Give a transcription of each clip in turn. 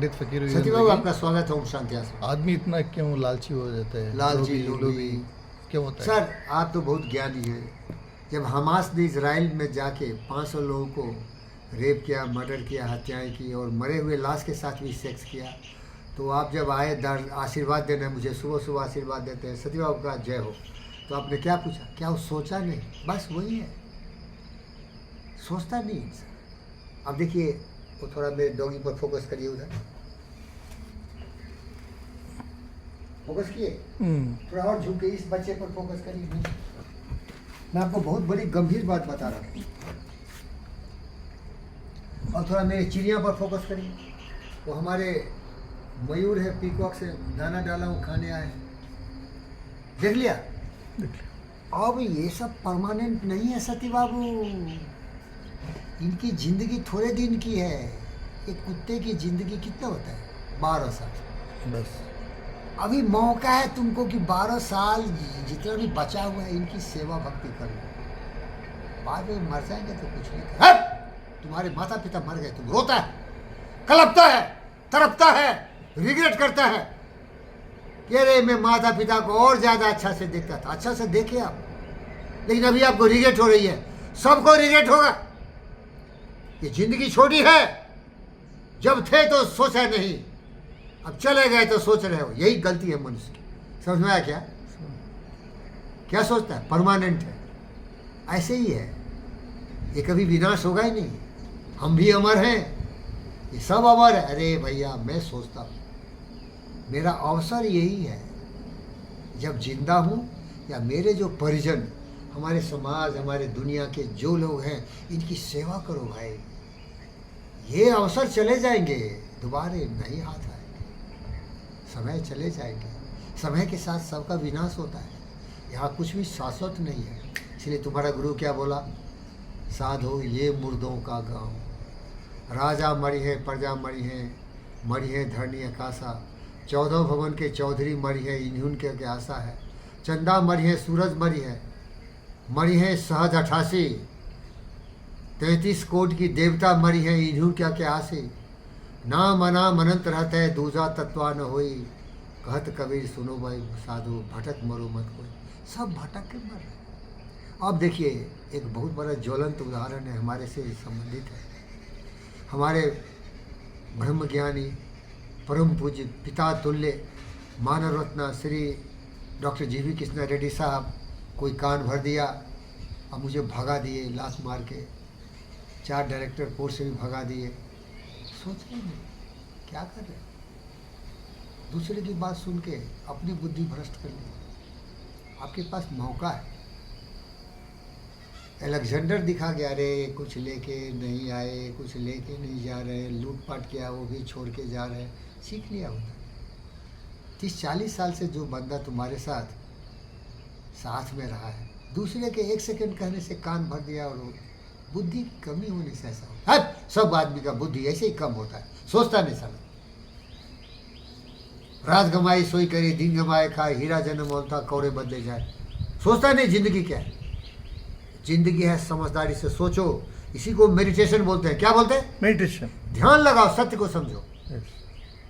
पंडित फकीर सती बाबू आपका स्वागत है ओम शांति आश्रम। आदमी इतना क्यों लालची हो जाता है? लालची लोभी क्यों होता है? सर आप तो बहुत ज्ञानी हैं। जब हमास ने इसराइल में जाके 500 लोगों को रेप किया, मर्डर किया, हत्याएं की और मरे हुए लाश के साथ भी सेक्स किया, तो आप जब आए आशीर्वाद देना, मुझे सुबह सुबह आशीर्वाद देते हैं सती बाबू का जय हो, तो आपने क्या पूछा? क्या वो सोचा नहीं? बस वही है, सोचता नहीं इंसान। अब देखिए वो थोड़ा मेरे डॉगी पर फोकस करिए, उधर फोकस किए, थोड़ा और झुक के इस बच्चे पर फोकस करिए। मैं आपको बहुत बड़ी गंभीर बात बता रहा हूँ। और थोड़ा मेरे चिड़िया पर फोकस करिए। वो हमारे मयूर है, पीकॉक से दाना डाला हूँ, खाने आए। देख लिया? अब ये सब परमानेंट नहीं है सती बाबू। इनकी जिंदगी थोड़े दिन की है। एक कुत्ते की जिंदगी कितना होता है? 12 साल। बस अभी मौका है तुमको कि 12 साल जितना भी बचा हुआ है इनकी सेवा भक्ति कर लो। बाद में मर जाएंगे तो कुछ नहीं कर। तुम्हारे माता पिता मर गए, तुम रोता है, कलपता है, तड़पता है, रिग्रेट करता है कि अरे मैं माता पिता को और ज्यादा अच्छा से देखता था। अच्छा से देखे आप, लेकिन अभी आपको रिग्रेट हो रही है। सबको रिग्रेट होगा। ये जिंदगी छोटी है। जब थे तो सोचा नहीं, अब चले गए तो सोच रहे हो। यही गलती है मनुष्य की। समझ में आया क्या? क्या सोचता है? परमानेंट है, ऐसे ही है। ये कभी विनाश होगा ही नहीं। हम भी अमर हैं, ये सब अमर है। अरे भैया मैं सोचता हूँ मेरा अवसर यही है, जब जिंदा हूँ या मेरे जो परिजन, हमारे समाज, हमारे दुनिया के जो लोग हैं, इनकी सेवा करो भाई। ये अवसर चले जाएंगे, दोबारा नहीं हाथ आएंगे। समय चले जाएंगे, समय के साथ सबका विनाश होता है। यहाँ कुछ भी शाश्वत नहीं है। इसलिए तुम्हारा गुरु क्या बोला? साधो ये मुर्दों का गांव, राजा मरी है, प्रजा मरी है धरनी आकाशा, 14 भवन के चौधरी मरी है, इन्हीं के आशा है। चंदा मरी है, सूरज मरी है सहज 88, 33 कोट की देवता मरी है, इन्हीं क्या आसे। नाम अनाम अनंत रहता है, दूजा तत्वा न होई, कहत कबीर सुनो भाई साधु, भटक मरो मत कोई। सब भटक के मर रहे। अब देखिए एक बहुत बड़ा ज्वलंत उदाहरण है, हमारे से संबंधित है। हमारे ब्रह्मज्ञानी परम पूज्य पिता तुल्य मानव रत्न श्री डॉक्टर जीवी कृष्णा रेड्डी साहब कोई कान भर दिया और मुझे भगा दिए लात मार के। 4 डायरेक्टर पोस्ट से भी भगा दिए। सोच रहे हैं क्या कर रहे हैं? दूसरे की बात सुन के अपनी बुद्धि भ्रष्ट कर ली। आपके पास मौका है। अलेक्जेंडर दिखा गया, अरे कुछ लेके नहीं आए, कुछ लेके नहीं जा रहे, लूटपाट किया वो भी छोड़ के जा रहे। सीख लिया होता। 30-40 साल से जो बंदा तुम्हारे साथ में रहा है, दूसरे के 1 सेकंड कहने से कान भर दिया, और बुद्धि की कमी होने से ऐसा होता है। सब आदमी का बुद्धि ऐसे ही कम होता है, सोचता नहीं साला। रात गमाई सोई करी, दिन गमाए खाए, हीरा जन्म होता कौड़े बदले जाए। सोचता नहीं जिंदगी क्या है। जिंदगी है समझदारी से सोचो। इसी को मेडिटेशन बोलते हैं। क्या बोलते हैं? मेडिटेशन। ध्यान लगाओ, सत्य को समझो।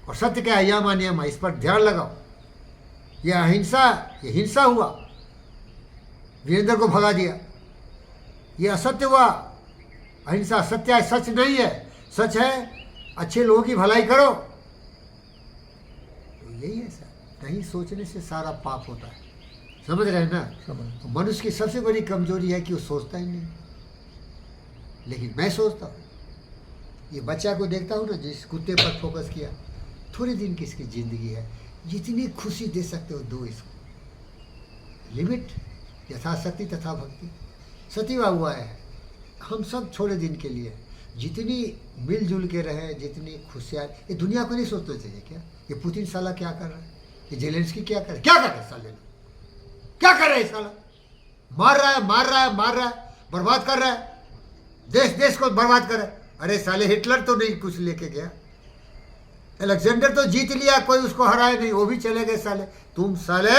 और सत्य क्या है? यम अनियम, इस पर ध्यान लगाओ। यह अहिंसा, ये हिंसा हुआ, वीरेंद्र को भगा दिया। ये असत्य हुआ, अहिंसा। सत्य है, सच नहीं है। सच है अच्छे लोगों की भलाई करो। तो यही है सर। नहीं सोचने से सारा पाप होता है। समझ रहे हैं ना? तो मनुष्य की सबसे बड़ी कमजोरी है कि वो सोचता ही नहीं। लेकिन मैं सोचता हूँ। ये बच्चा को देखता हूँ ना, जिस कुत्ते पर फोकस किया, थोड़े दिन की इसकी जिंदगी है। जितनी खुशी दे सकते हो दो इसको। लिमिट यथाशक्ति तथा भक्ति। सती बाबू आए हैं, हम सब थोड़े दिन के लिए जितनी मिलजुल के रहे, जितनी खुशियाँ। ये दुनिया को नहीं सोचना चाहिए क्या? ये पुतिन साला क्या कर रहा है? ये जेलेंस्की क्या कर रहा है? साले क्या कर रहा है? साला मार रहा है, बर्बाद कर रहा है, देश को बर्बाद कर रहा है। अरे साले हिटलर तो नहीं कुछ लेके गया। अलेक्जेंडर तो जीत लिया, कोई उसको हराए नहीं, वो भी चले गए साले। तुम साले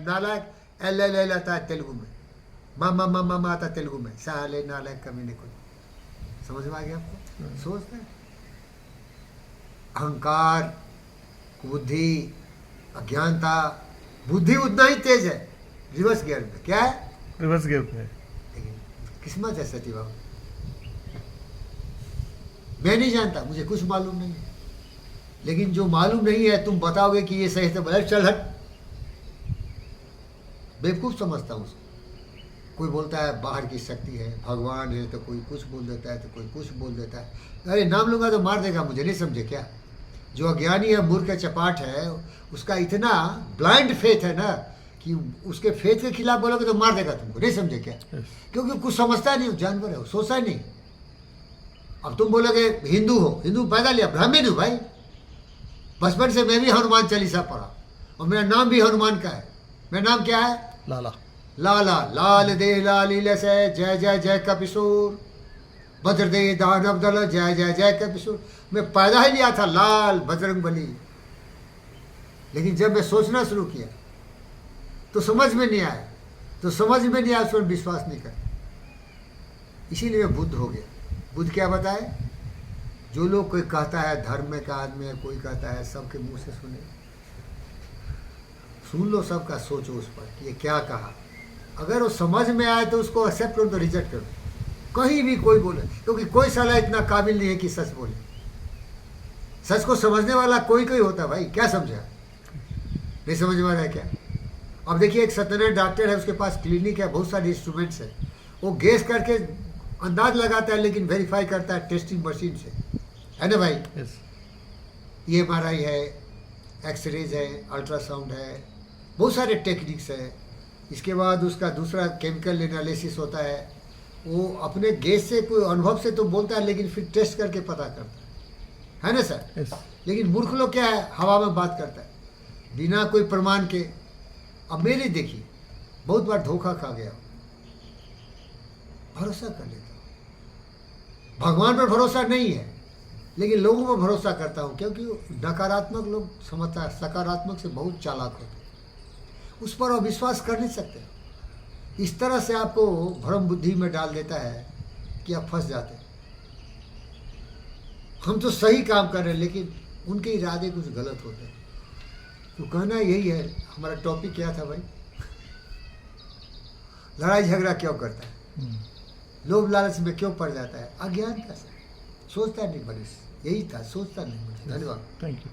नालायक। एल आता है तेलुगु में, मामा आता तेलुगु में। साले नालायक कमीने को। समझ में आ गया आपको? सोचते हैं अहंकार, कुबुद्धि, अज्ञानता। बुद्धि उतना ही तेज है रिवर्स गियर में। क्या है? रिवर्स गियर पे है। लेकिन किस्मत है सती बाबू। मैं नहीं जानता, मुझे कुछ मालूम नहीं है, लेकिन जो मालूम नहीं है तुम बताओगे कि ये सही है तो बोले चल हट। बेवकूफ समझता हूँ उसको। कोई बोलता है बाहर की शक्ति है, भगवान है, तो कोई कुछ बोल देता है, तो कोई कुछ बोल देता है। अरे नाम लूंगा तो मार देगा मुझे, नहीं समझे क्या? जो अज्ञानी है, मूर्ख है, चपाट है, उसका इतना ब्लाइंड फेथ है ना कि उसके फेथ के खिलाफ बोलोगे तो मार देगा तुमको, नहीं समझे क्या? क्योंकि कुछ समझता नहीं, जानवर है, सोचता नहीं। अब तुम बोलोगे हिंदू हो, हिंदू पैदा लिया, ब्राह्मण हूँ भाई। बचपन से मैं भी हनुमान चालीसा पढ़ा और मेरा नाम भी हनुमान का है। मेरा नाम क्या है? लाला। लाला। लाल दे लालील से जय जय जय कपिशोर, भद्र दे दानव दल जय जय जय कपिशोर। मैं पैदा ही लिया था लाल बजरंग बली। लेकिन जब मैं सोचना शुरू किया तो समझ में नहीं आया, उस पर विश्वास नहीं कर। इसीलिए मैं बुद्ध हो गया। बुद्ध क्या बताए? जो लोग कोई कहता है धर्म का आदमी है, कोई कहता है, सबके मुंह से सुन लो, सबका सोचो उस पर कि ये क्या कहा। अगर वो समझ में आए तो उसको एक्सेप्ट करो, तो रिजेक्ट करो। कहीं भी कोई बोले, क्योंकि कोई साला इतना काबिल नहीं है कि सच बोले। सच को समझने वाला कोई कोई होता भाई। क्या समझा? नहीं समझ में आ रहा है क्या? अब देखिए, एक सत्यनारायण डॉक्टर है, उसके पास क्लिनिक है, बहुत सारे इंस्ट्रूमेंट्स है। वो गेस करके अंदाज लगाता है, लेकिन वेरीफाई करता है टेस्टिंग मशीन से, है ना भाई? यस। EMRI है, एक्सरेज है, अल्ट्रासाउंड है, बहुत सारे टेक्निक्स है। इसके बाद उसका दूसरा केमिकल एनालिसिस होता है। वो अपने गेस से, कोई अनुभव से तो बोलता है, लेकिन फिर टेस्ट करके पता करता है ना सर? यस। लेकिन मूर्ख लोग क्या है, हवा में बात करता है बिना कोई प्रमाण के। अब मेरे देखिए, बहुत बार धोखा खा गया, भरोसा कर लेता हूँ। भगवान पर भरोसा नहीं है, लेकिन लोगों पर भरोसा करता हूँ, क्योंकि नकारात्मक लोग समझता है, सकारात्मक से बहुत चालाक होते हैं, उस पर अविश्वास कर नहीं सकते। इस तरह से आपको भ्रम बुद्धि में डाल देता है कि आप फंस जाते हैं। हम तो सही काम कर रहे हैं, लेकिन उनके इरादे कुछ गलत होते हैं। तो कहना यही है, हमारा टॉपिक क्या था भाई? लड़ाई झगड़ा क्यों करता है? लोभ लालच में क्यों पड़ जाता है? अज्ञान का। सोचता नहीं मनुष्य, यही था, सोचता नहीं मनुष्य। धन्यवाद। Thank you.